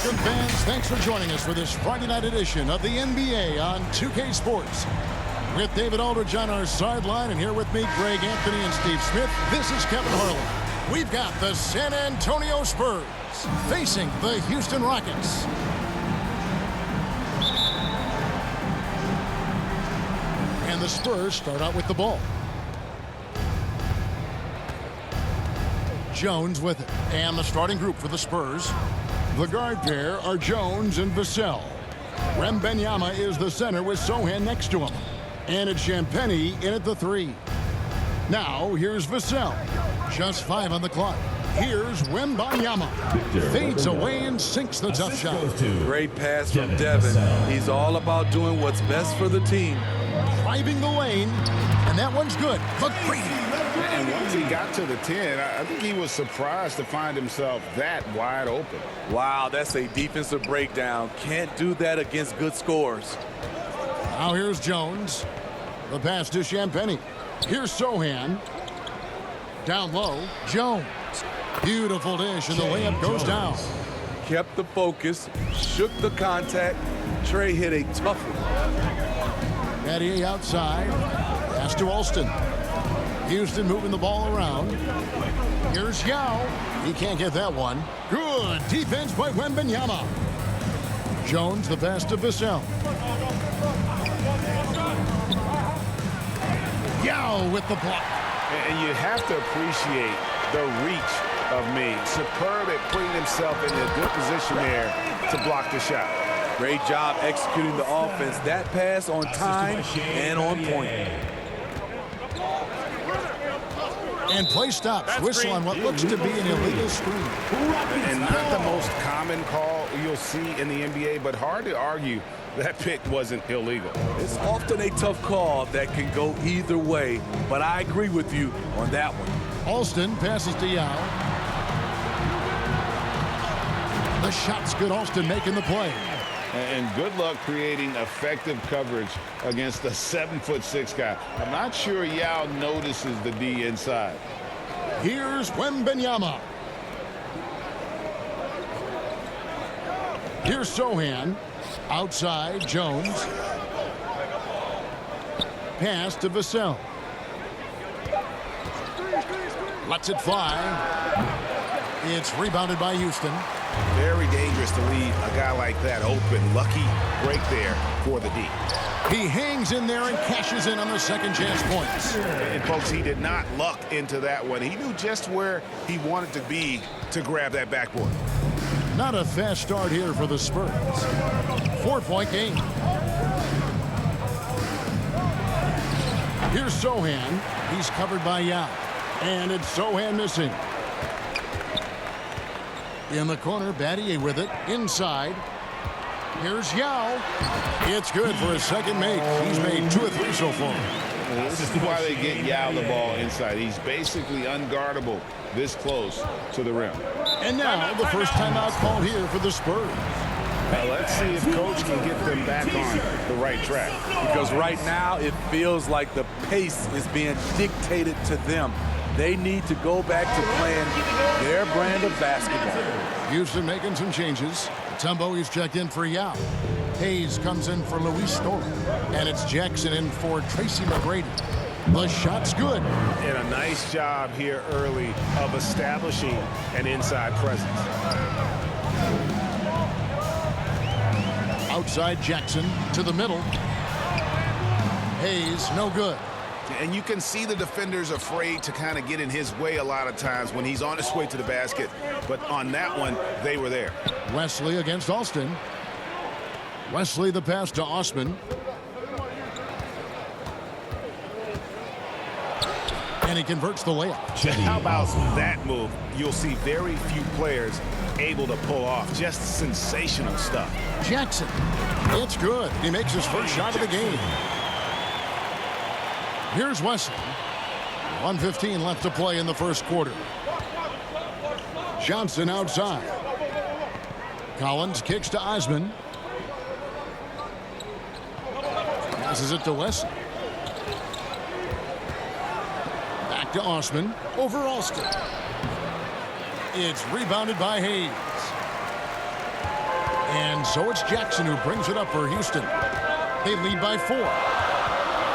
Welcome, fans. Thanks for joining us for this Friday night edition of the NBA on 2K Sports. With David Aldridge on our sideline, and here with me, Greg Anthony and Steve Smith, this is Kevin Harlan. We've got the San Antonio Spurs facing the Houston Rockets. And the Spurs start out with the ball. Jones with it. And the starting group for the Spurs. The guard pair are Jones and Vassell. Wembanyama is the center with Sohan next to him. And it's Champagnie in at the 3. Now, here's Vassell. Just 5 on the clock. Here's Wembanyama. Fades away and sinks the tough shot. Great pass from Devin. He's all about doing what's best for the team. Driving the lane, and that one's good. McGrady. And once he got to the 10, I think he was surprised to find himself that wide open. Wow, that's a defensive breakdown. Can't do that against good scores. Now here's Jones. The pass to Champagnie. Here's Sohan. Down low, Jones. Beautiful dish, and the layup goes down. Kept the focus, shook the contact. Trey hit a tough one. Battier outside. Pass to Alston. Houston moving the ball around. Here's Yao. He can't get that one. Good defense by Wembanyama. Jones, the pass to Vassell. Yao with the block. And you have to appreciate the reach of me. Superb at putting himself in a good position there to block the shot. Great job executing the offense. That pass on time and on point. And play stops. Whistle on what looks to be an illegal screen. And not the most common call you'll see in the NBA, but hard to argue that pick wasn't illegal. It's often a tough call that can go either way, but I agree with you on that one. Alston passes to Yao. The shot's good. Alston making the play. And good luck creating effective coverage against a 7'6" guy. I'm not sure Yao notices the D inside. Here's Wembanyama. Here's Sohan. Outside, Jones. Pass to Vassell. Lets it fly. It's rebounded by Houston. Very dangerous to leave a guy like that open. Lucky break there for the D. He hangs in there and cashes in on the second chance points. And folks, he did not luck into that one. He knew just where he wanted to be to grab that backboard. Not a fast start here for the Spurs. 4-point game. Here's Sohan. He's covered by Yao. And it's Sohan missing. In the corner, Battier with it. Inside. Here's Yao. It's good for his second make. He's made 2 of 3 so far. Well, this is why they get Yao the ball inside. He's basically unguardable this close to the rim. And now the first timeout called here for the Spurs. Now let's see if Coach can get them back on the right track. Because right now it feels like the pace is being dictated to them. They need to go back to playing their brand of basketball. Houston making some changes. Tumbo is checked in for Yao. Hayes comes in for Luis Storm. And it's Jackson in for Tracy McGrady. The shot's good. And a nice job here early of establishing an inside presence. Outside Jackson to the middle. Hayes, no good. And you can see the defenders afraid to kind of get in his way a lot of times when he's on his way to the basket. But on that one, they were there. Wesley against Alston. Wesley the pass to Osman. And he converts the layup. How about that move? You'll see very few players able to pull off. Just sensational stuff. Jackson. It's good. He makes his first shot of the game. Here's Wesley. 1:15 left to play in the first quarter. Johnson outside. Collins kicks to Osman. Passes it to Wesley. Back to Osman. Over Alston. It's rebounded by Hayes. And so it's Jackson who brings it up for Houston. They lead by 4.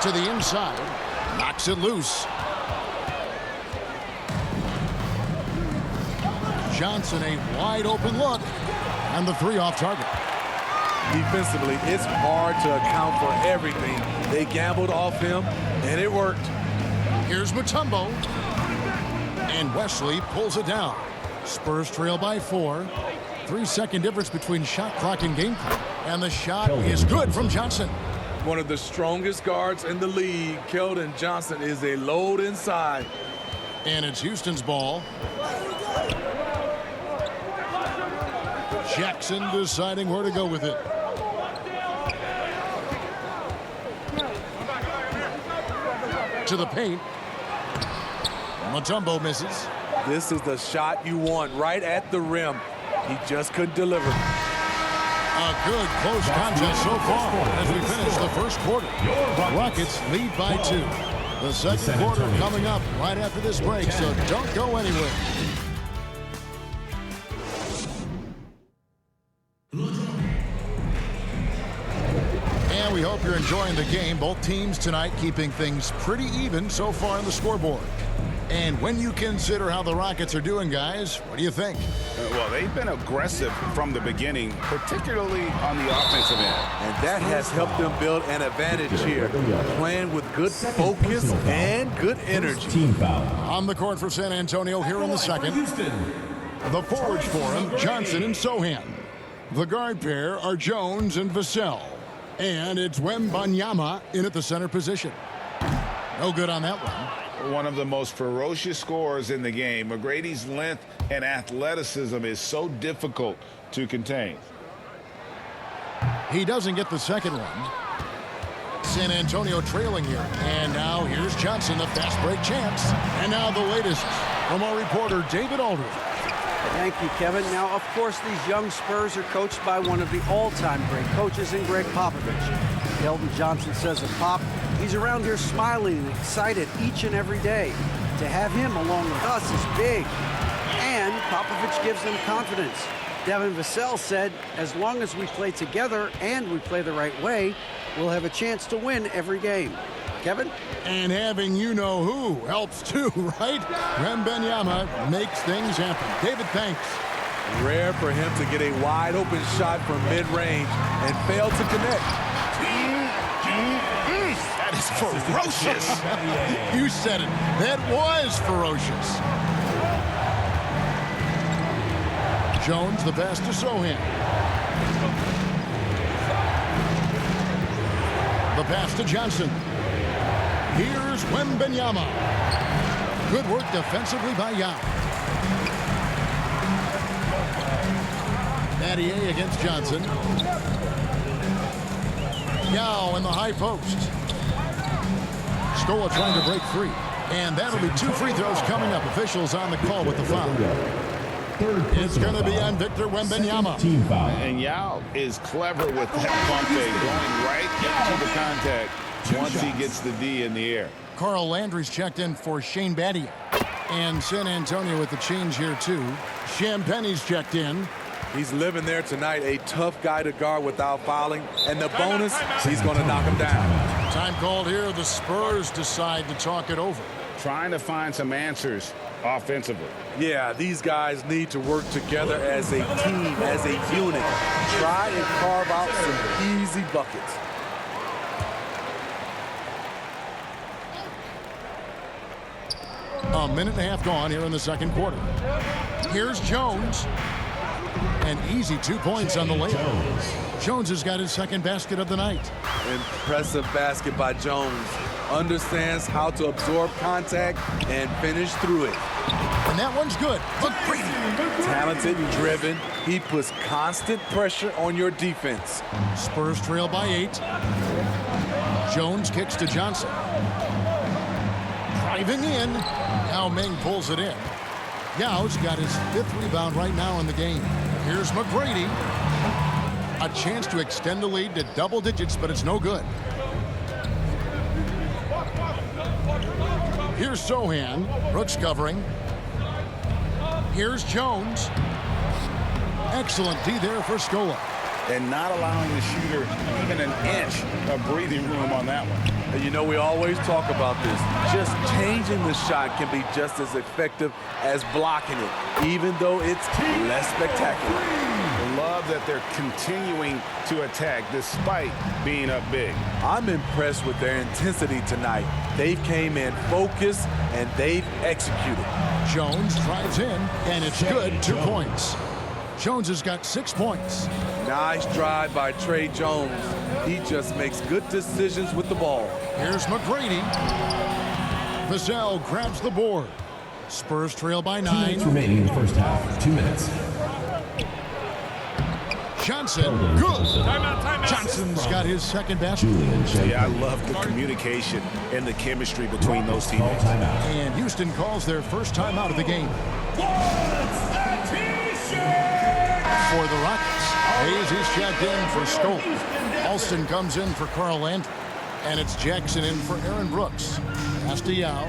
To the inside. Knocks it loose. Johnson, a wide open look. And the 3 off target. Defensively, it's hard to account for everything. They gambled off him, and it worked. Here's Mutombo. And Wesley pulls it down. Spurs trail by 4. 3-second difference between shot clock and game clock. And the shot is good from Johnson. One of the strongest guards in the league, Keldon Johnson, is a load inside. And it's Houston's ball. Jackson deciding where to go with it. To the paint. Mutombo misses. This is the shot you want, right at the rim. He just couldn't deliver. A good close contest so far as we finish the first quarter. Rockets lead by 2. The second quarter coming up right after this break, so don't go anywhere. And we hope you're enjoying the game. Both teams tonight keeping things pretty even so far on the scoreboard. And when you consider how the Rockets are doing, guys, what do you think? Well, they've been aggressive from the beginning, particularly on the offensive end. And that has helped them build an advantage here, playing with good focus and good energy. On the court for San Antonio here in the second. The forwards for him, Johnson and Sohan. The guard pair are Jones and Vassell. And it's Wembanyama in at the center position. No good on that one. One of the most ferocious scorers in the game. McGrady's length and athleticism is so difficult to contain. He doesn't get the second one. San Antonio trailing here. And now here's Johnson, the fast break chance. And now the latest from our reporter, David Aldridge. Thank you, Kevin. Now, of course, these young Spurs are coached by one of the all-time great coaches in Greg Popovich. Keldon Johnson says of Pop, he's around here smiling and excited each and every day. To have him along with us is big. And Popovich gives them confidence. Devin Vassell said, as long as we play together and we play the right way, we'll have a chance to win every game. Kevin? And having you-know-who helps too, right? Wembanyama makes things happen. David, thanks. Rare for him to get a wide-open shot from mid-range and fail to connect. That is ferocious. You said it. That was ferocious. Jones, the pass to Sohan. The pass to Johnson. Here's Wembanyama. Good work defensively by Yao. Mathieu against Johnson. Yao in the high post. Scola trying to break free. And that'll be 2 free throws coming up. Officials on the call with the foul. It's going to be on Victor Wembanyama. And Yao is clever with that pump fake, going right into the contact once he gets the D in the air. Carl Landry's checked in for Shane Battier. And San Antonio with the change here, too. Champagne's checked in. He's living there tonight, a tough guy to guard without fouling. And the bonus, he's going to knock him down. Time called here. The Spurs decide to talk it over. Trying to find some answers offensively. Yeah, these guys need to work together as a team, as a unit. Try and carve out some easy buckets. A minute and a half gone here in the second quarter. Here's Jones. An easy 2 points on the layup. Jones has got his second basket of the night. Impressive basket by Jones. Understands how to absorb contact and finish through it. And that one's good. Look, Brady. Talented, driven. He puts constant pressure on your defense. Spurs trail by 8. Jones kicks to Johnson. Driving in. Now Meng pulls it in. Yao's got his 5th rebound right now in the game. Here's McGrady. A chance to extend the lead to double digits, but it's no good. Here's Sohan. Brooks covering. Here's Jones. Excellent D there for Scola. and not allowing the shooter even an inch of breathing room on that one. And you know, we always talk about this. Just changing the shot can be just as effective as blocking it, even though it's less spectacular. Love that they're continuing to attack despite being up big. I'm impressed with their intensity tonight. They came in focused and they've executed. Jones drives in, and it's good. 2 points. Jones has got 6 points. Nice drive by Trey Jones. He just makes good decisions with the ball. Here's McGrady. Vassell grabs the board. Spurs trail by 9. 2 minutes remaining in the first half. 2 minutes. Johnson, good. Johnson's got his second basket. Yeah, I love the communication and the chemistry between those teammates. And Houston calls their first timeout of the game. For the Rockets, Hayes is checked in for Stoll. Alston comes in for Carl Landry. And it's Jackson in for Aaron Brooks. Pass to Yao.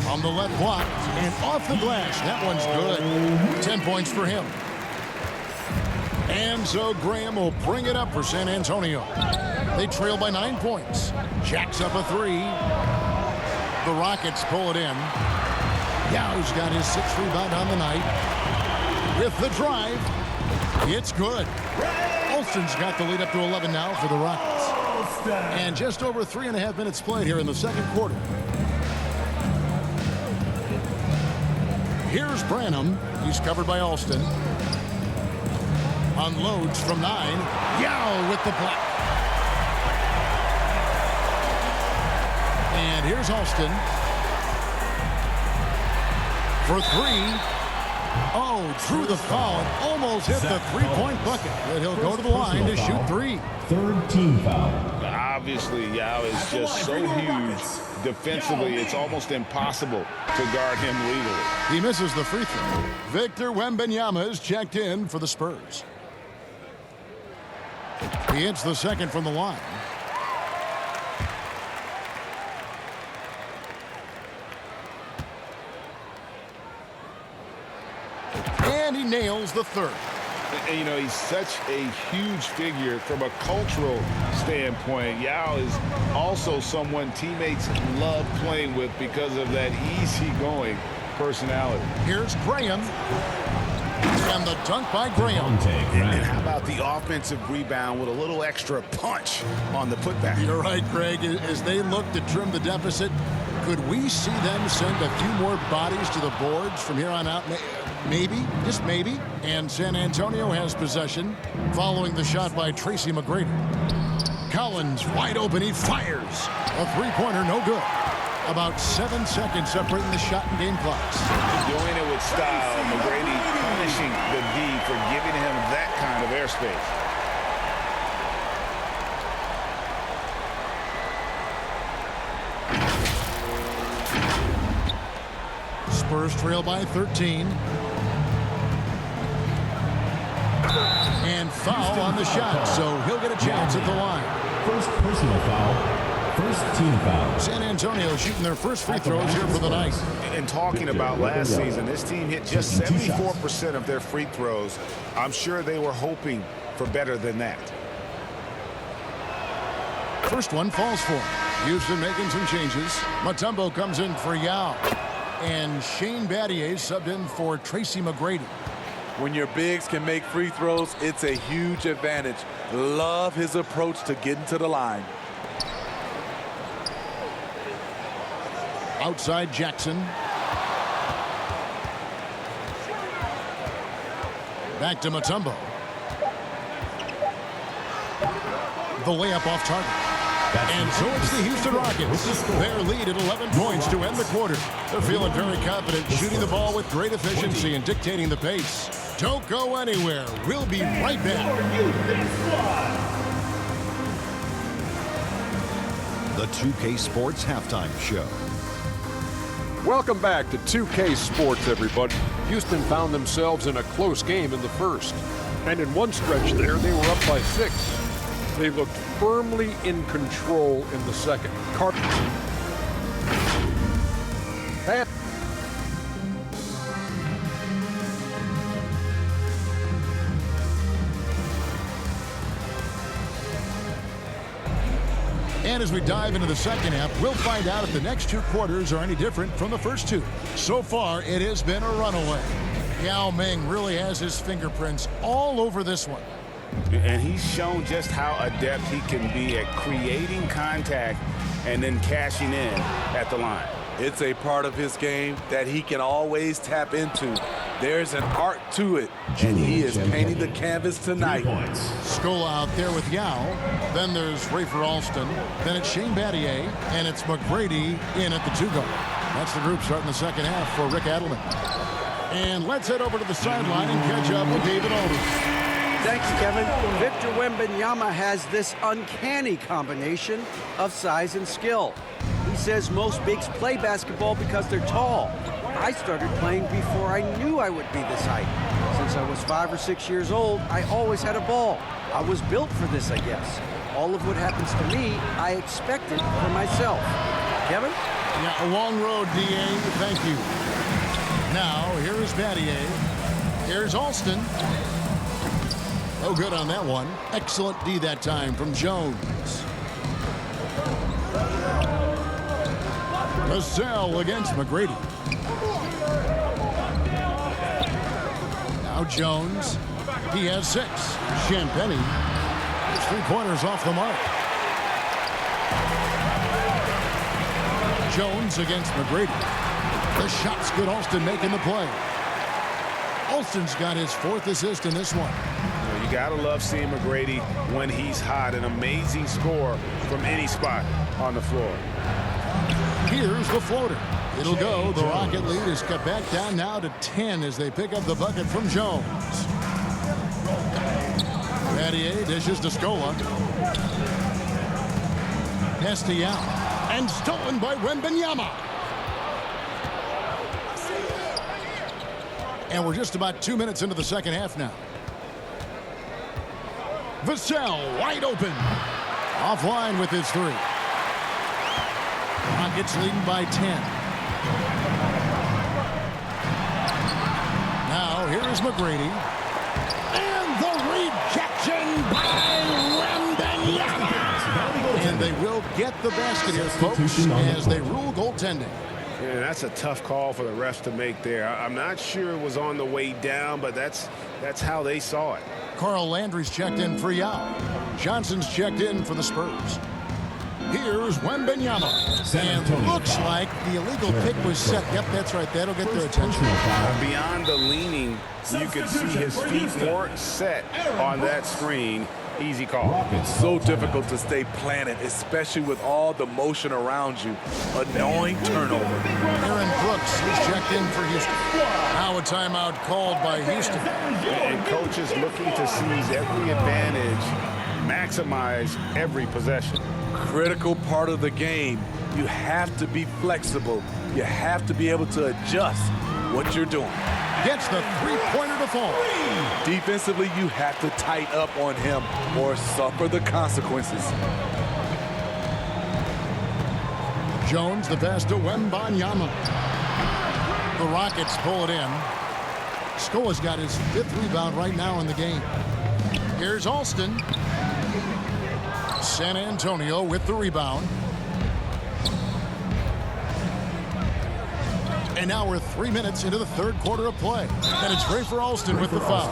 On the left block and off the glass. That one's good. 10 points for him. And so Graham will bring it up for San Antonio. They trail by 9 points. Jacks up a 3. The Rockets pull it in. Yao's got his 6th rebound on the night. With the drive, it's good. Alston's got the lead up to 11 now for the Rockets. And just over 3.5 minutes played here in the second quarter. Here's Branham. He's covered by Alston. Unloads from 9. Yao with the block. And here's Alston. For 3. Oh, drew the foul and almost hit the 3-point bucket. But he'll go to the line to shoot 3. Third team foul. Obviously, Yao is just so huge. Defensively, it's almost impossible to guard him legally. He misses the free throw. Victor Wembanyama is checked in for the Spurs. He hits the second from the line. And he nails the third. And, you know, he's such a huge figure from a cultural standpoint. Yao is also someone teammates love playing with because of that easygoing personality. Here's Graham. And the dunk by Graham. And how about the offensive rebound with a little extra punch on the putback? You're right, Greg. As they look to trim the deficit, could we see them send a few more bodies to the boards from here on out? Maybe, just maybe. And San Antonio has possession following the shot by Tracy McGrady. Collins wide open. He fires. A three-pointer, no good. About 7 seconds separating the shot and game clocks. Doing it with style. McGrady punishing the D for giving him that kind of airspace. Spurs trail by 13. And foul on the shot, so he'll get a chance at the line. First personal foul. First team foul. San Antonio shooting their first free throws here for the night. And talking about last season, this team hit just 74% of their free throws. I'm sure they were hoping for better than that. First one falls for him. Houston making some changes. Mutombo comes in for Yao. And Shane Battier subbed in for Tracy McGrady. When your bigs can make free throws, it's a huge advantage. Love his approach to getting to the line. Outside Jackson. Back to Mutombo. The layup off target. And so it's the Houston Rockets. Their lead at 11 points to end the quarter. They're feeling very confident, shooting the ball with great efficiency and dictating the pace. Don't go anywhere. We'll be right back. The 2K Sports Halftime Show. Welcome back to 2K Sports, everybody. Houston found themselves in a close game in the first. And in one stretch there, they were up by 6. They looked firmly in control in the second. And as we dive into the second half, we'll find out if the next 2 quarters are any different from the first 2. So far, it has been a runaway. Yao Ming really has his fingerprints all over this one. And he's shown just how adept he can be at creating contact and then cashing in at the line. It's a part of his game that he can always tap into. There's an art to it, and he is painting the canvas tonight. Scola out there with Yao. Then there's Rafer Alston. Then it's Shane Battier, and it's McGrady in at the 2 guard. That's the group starting the second half for Rick Adelman. And let's head over to the sideline and catch up with David Aldridge. Thanks, Kevin. Victor Wembanyama has this uncanny combination of size and skill. He says most bigs play basketball because they're tall. I started playing before I knew I would be this height. Since I was 5 or 6 years old, I always had a ball. I was built for this, I guess. All of what happens to me, I expected for myself. Kevin? Yeah, a long road, D.A. Thank you. Now, here is Battier. Here's Alston. Oh, good on that one. Excellent D that time from Jones. Vassell against McGrady. Now Jones. He has 6. Champagny. His 3-pointers off the mark. Jones against McGrady. The shot's good. Alston making the play. Alston's got his 4th assist in this one. You gotta love seeing McGrady when he's hot. An amazing score from any spot on the floor. Here's the floater. It'll go. The Rocket lead is cut back down now to 10 as they pick up the bucket from Jones. Battier dishes to Scola. Nasty out. And stolen by Wembanyama. And we're just about 2 minutes into the second half now. Vassell wide open. Offline with his 3. Rockets leading by 10. Now here's McGrady. And the rejection by Wembanyama. And they will get the basket here, folks, as they rule goaltending. Yeah, that's a tough call for the refs to make there. I'm not sure it was on the way down, but that's how they saw it. Carl Landry's checked in for Yao. Johnson's checked in for the Spurs. Here's Wembanyama. And looks like the illegal pick was set. Yep, that's right. That'll get their attention. Beyond the leaning, you could see his feet weren't set on that screen. Easy call. It's so difficult to stay planted, especially with all the motion around you. Annoying turnover. Aaron Brooks is checked in for Houston. Now a timeout called by Houston. And coaches looking to seize every advantage, maximize every possession. Critical part of the game. You have to be flexible. You have to be able to adjust what you're doing. Gets the 3-pointer to fall. Defensively, you have to tighten up on him or suffer the consequences. Jones, the pass to Wembanyama. The Rockets pull it in. Scola's got his 5th rebound right now in the game. Here's Alston. San Antonio with the rebound. And now we're 3 minutes into the 3rd quarter of play. And it's Rafer Alston with the foul.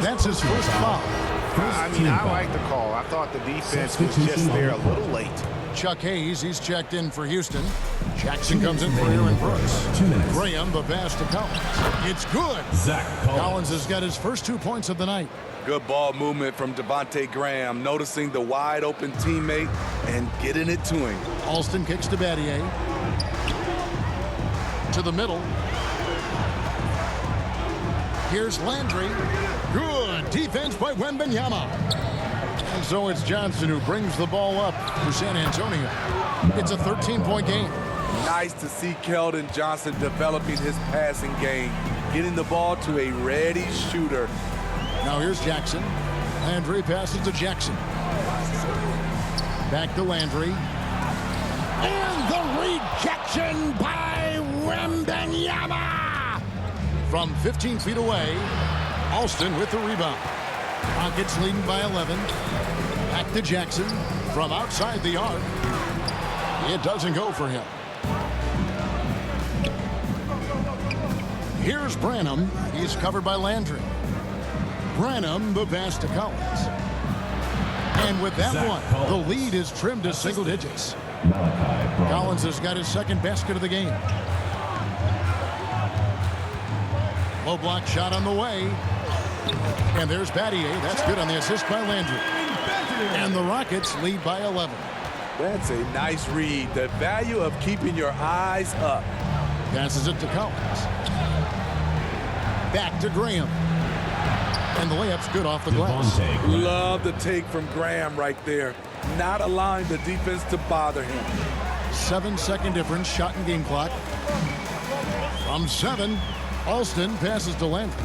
That's his first foul. I mean, I like the call. I thought the defense was just there a little late. Chuck Hayes, he's checked in for Houston. Jackson comes in for Aaron Brooks. Graham, the pass to Collins. It's good. Collins has got his first 2 points of the night. Good ball movement from Devontae Graham, noticing the wide open teammate and getting it to him. Alston kicks to Battier. To the middle. Here's Landry. Good defense by Wembanyama. And so it's Johnson who brings the ball up for San Antonio. It's a 13-point game. Nice to see Keldon Johnson developing his passing game, getting the ball to a ready shooter. Now here's Jackson. Landry passes to Jackson. Back to Landry. And the rejection by Wembanyama! From 15 feet away, Alston with the rebound. Rockets leading by 11. Back to Jackson. From outside the arc, it doesn't go for him. Here's Branham. He's covered by Landry. Branham, the pass to Collins. And with that one, the lead is trimmed to single digits. Collins has got his second basket of the game. Low block shot on the way. And there's Battier. That's good on the assist by Landry. And the Rockets lead by 11. That's a nice read. The value of keeping your eyes up. Passes it to Collins. Back to Graham. And the layup's good off the glass. Love the take from Graham right there. Not allowing the defense to bother him. 7-second difference, shot and game clock. From 7, Alston passes to Landry.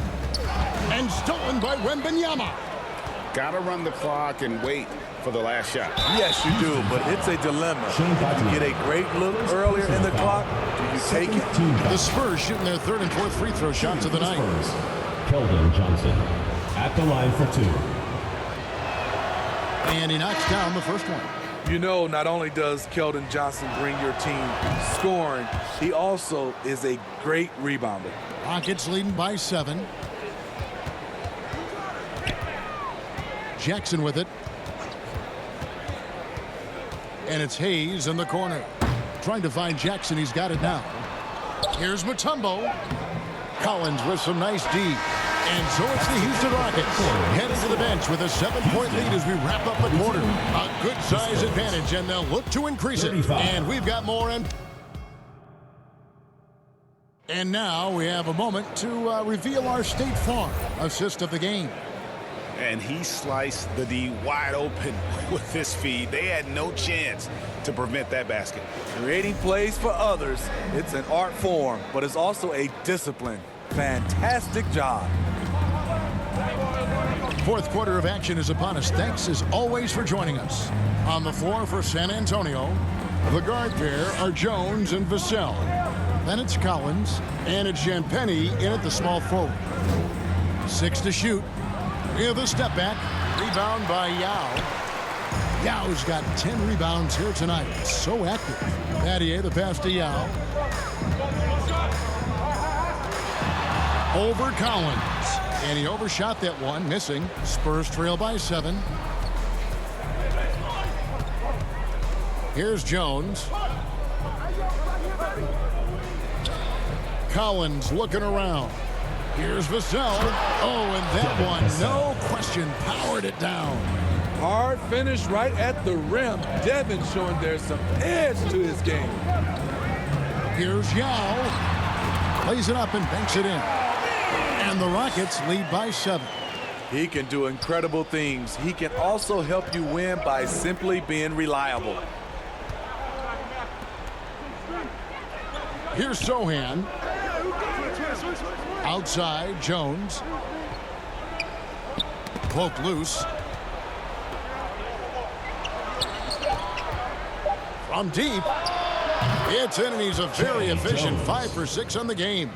And stolen by Wembanyama. Got to run the clock and wait for the last shot. Yes, you do, but it's a dilemma. You get a great look earlier in the clock. Do you take it? The Spurs shooting their third and fourth free throw shots of the night. Keldon Johnson at the line for 2. And he knocks down the first one. You know, not only does Keldon Johnson bring your team scoring, he also is a great rebounder. Rockets leading by 7. Jackson with it. And it's Hayes in the corner. Trying to find Jackson. He's got it now. Here's Mutombo. Collins with some nice D. And so it's the Houston Rockets headed to the bench with a 7-point lead as we wrap up the quarter. A good size advantage, and they'll look to increase it. And we've got more. And now we have a moment to reveal our State Farm assist of the game. And he sliced the D wide open with his feed. They had no chance to prevent that basket. Creating plays for others, it's an art form, but it's also a discipline. Fantastic job. Fourth quarter of action is upon us. Thanks as always for joining us. On the floor for San Antonio, the guard pair are Jones and Vassell. Then it's Collins, and it's Champagnie in at the small forward. 6 to shoot. With a step back. Rebound by Yao. Yao's got 10 rebounds here tonight. So active. Battier, the pass to Yao. Over Collins. And he overshot that one, missing. Spurs trail by 7. Here's Jones. Collins looking around. Here's Vassell. Oh, and that one, no question, powered it down. Hard finish right at the rim. Devin showing there's some edge to his game. Here's Yao. Plays it up and banks it in. And the Rockets lead by 7. He can do incredible things. He can also help you win by simply being reliable. Here's Sohan. Outside, Jones. Poked loose. From deep. It's in, and he's a very efficient 5 for 6 on the game.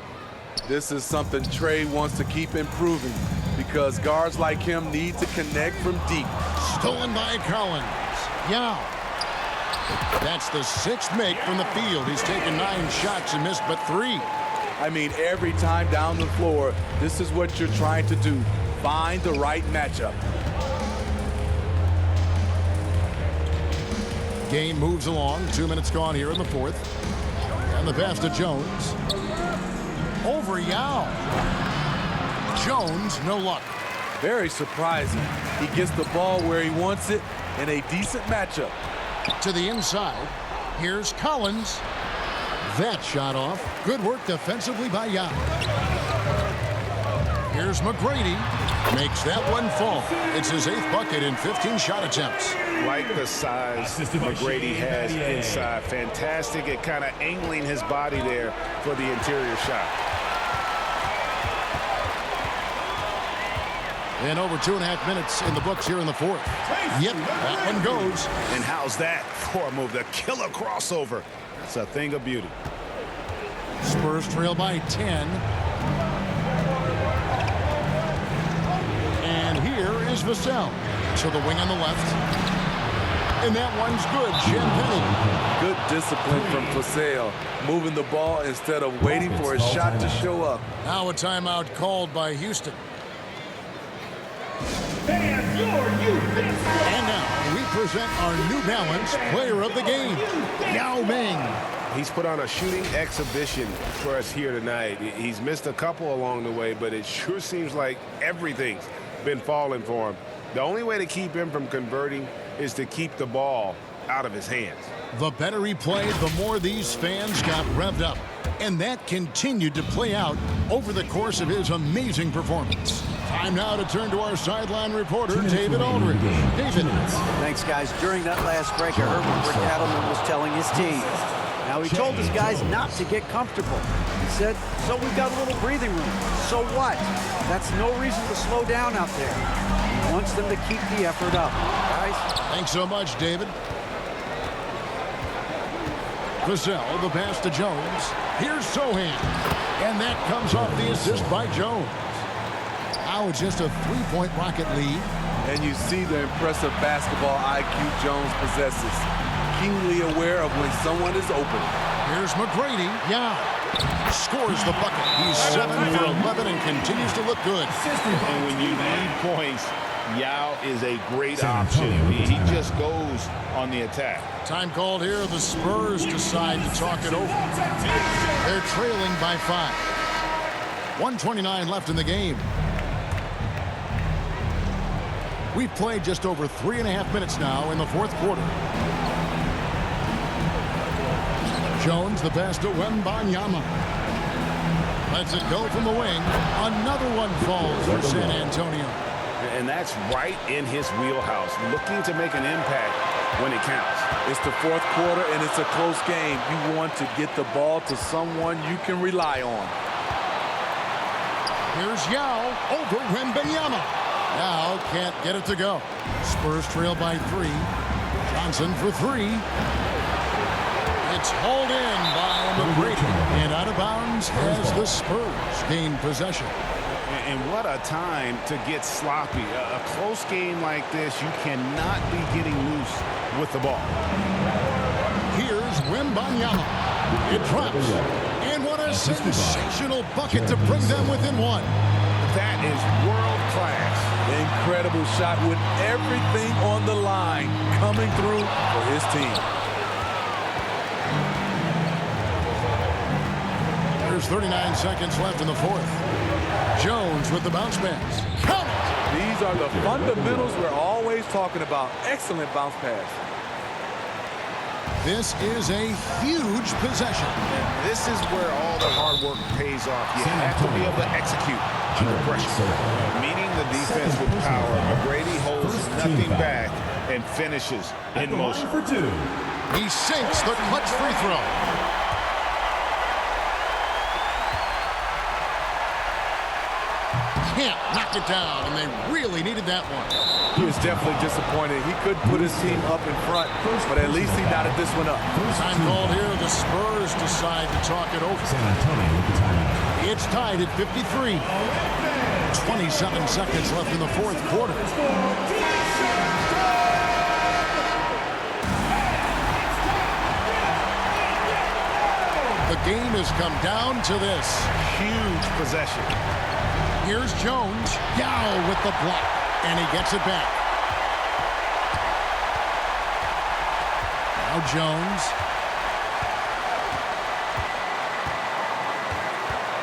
This is something Trey wants to keep improving because guards like him need to connect from deep. Stolen by Collins. Yao. That's the 6th make from the field. He's taken 9 shots and missed but 3. I mean, every time down the floor, this is what you're trying to do. Find the right matchup. Game moves along. 2 minutes gone here in the fourth. And the pass to Jones. Over Yao. Jones, no luck. Very surprising. He gets the ball where he wants it in a decent matchup. To the inside. Here's Collins. That shot off. Good work defensively by Yao. Here's McGrady. Makes that one fall. It's his 8th bucket in 15 shot attempts. Like the size McGrady has inside. Fantastic at kind of angling his body there for the interior shot. And over 2.5 minutes in the books here in the fourth. Yep, that one goes. And how's that for a move? The killer crossover. It's a thing of beauty. Spurs trail by 10. And here is Vassell to the wing on the left. And that one's good. Champagny. Good discipline from Vassell, moving the ball instead of waiting for a shot to show up. Now a timeout called by Houston. And now we present our New Balance Player of the Game, Yao Ming. He's put on a shooting exhibition for us here tonight. He's missed a couple along the way, but it sure seems like everything's been falling for him. The only way to keep him from converting is to keep the ball out of his hands. The better he played, the more these fans got revved up. And that continued to play out over the course of his amazing performance. Time now to turn to our sideline reporter, David Aldridge. David. Thanks, guys. During that last break, I heard what Rick Adelman was telling his team. Now, he told his guys not to get comfortable. He said, so we've got a little breathing room. So what? That's no reason to slow down out there. He wants them to keep the effort up. Guys? Thanks so much, David. Vassell, the pass to Jones. Here's Sohan. And that comes off the assist by Jones. Now it's just a three-point Rocket lead. And you see the impressive basketball IQ Jones possesses. Keenly aware of when someone is open. Here's McGrady. Yeah. Scores the bucket. He's 7 for 11 and continues to look good. And when you need points, Yao is a great option. He just goes on the attack. Time called here. The Spurs decide to talk it over. They're trailing by 5. 1:29 left in the game. We've played just over 3.5 minutes now in the fourth quarter. Jones, the pass to Wembanyama. Lets it go from the wing. Another one falls for San Antonio. And that's right in his wheelhouse, looking to make an impact when it counts. It's the fourth quarter, and it's a close game. You want to get the ball to someone you can rely on. Here's Yao over Wembanyama. Now can't get it to go. Spurs trail by 3. Johnson for 3. It's hauled in by McGrady. And out of bounds as the Spurs gain possession. And what a time to get sloppy. A close game like this, you cannot be getting loose with the ball. Here's Wembanyama. It drops. And what a sensational bucket to bring them within 1. That is world class. Incredible shot with everything on the line coming through for his team. There's 39 seconds left in the fourth. Jones with the bounce pass. Count it! These are the fundamentals we're always talking about. Excellent bounce pass. This is a huge possession. And this is where all the hard work pays off. You have to be able to execute under pressure. Meeting the defense with power. McGrady holds nothing back and finishes in motion. He sinks the clutch free throw. Can't knock it down, and they really needed that one. He was definitely disappointed. He couldn't put his team up in front, but at least he knotted this one up. Time called here. The Spurs decide to talk it over. San Antonio with the timeout. It's tied at 53. 27 seconds left in the fourth quarter. The game has come down to this. Huge possession. Here's Jones. Yao with the block. And he gets it back. Now Jones.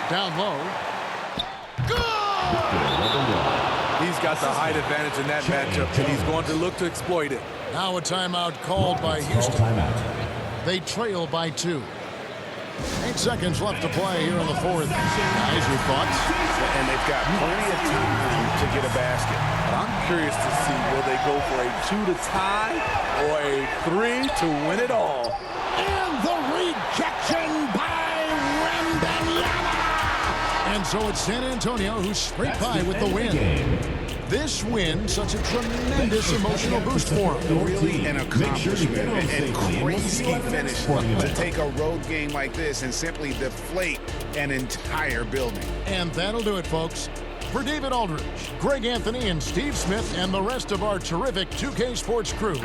Down low. Good! He's got the height advantage in that matchup, and he's going to look to exploit it. Now a timeout called by Houston. They trail by 2. 8 seconds left to play here in the fourth. Guys, your thoughts? And they've got plenty of time to get a basket. But I'm curious to see, will they go for a 2 to tie or a 3 to win it all? And the rejection by Wembanyama! And so it's San Antonio who scraped by with the win. This win, such a tremendous emotional boost for them. Really an accomplishment and crazy finish to take a road game like this and simply deflate an entire building. And that'll do it, folks. For David Aldridge, Greg Anthony, and Steve Smith, and the rest of our terrific 2K Sports crew,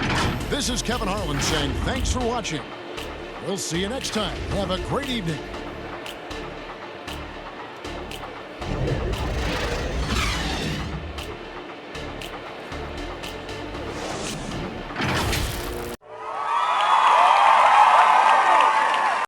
this is Kevin Harlan saying thanks for watching. We'll see you next time. Have a great evening.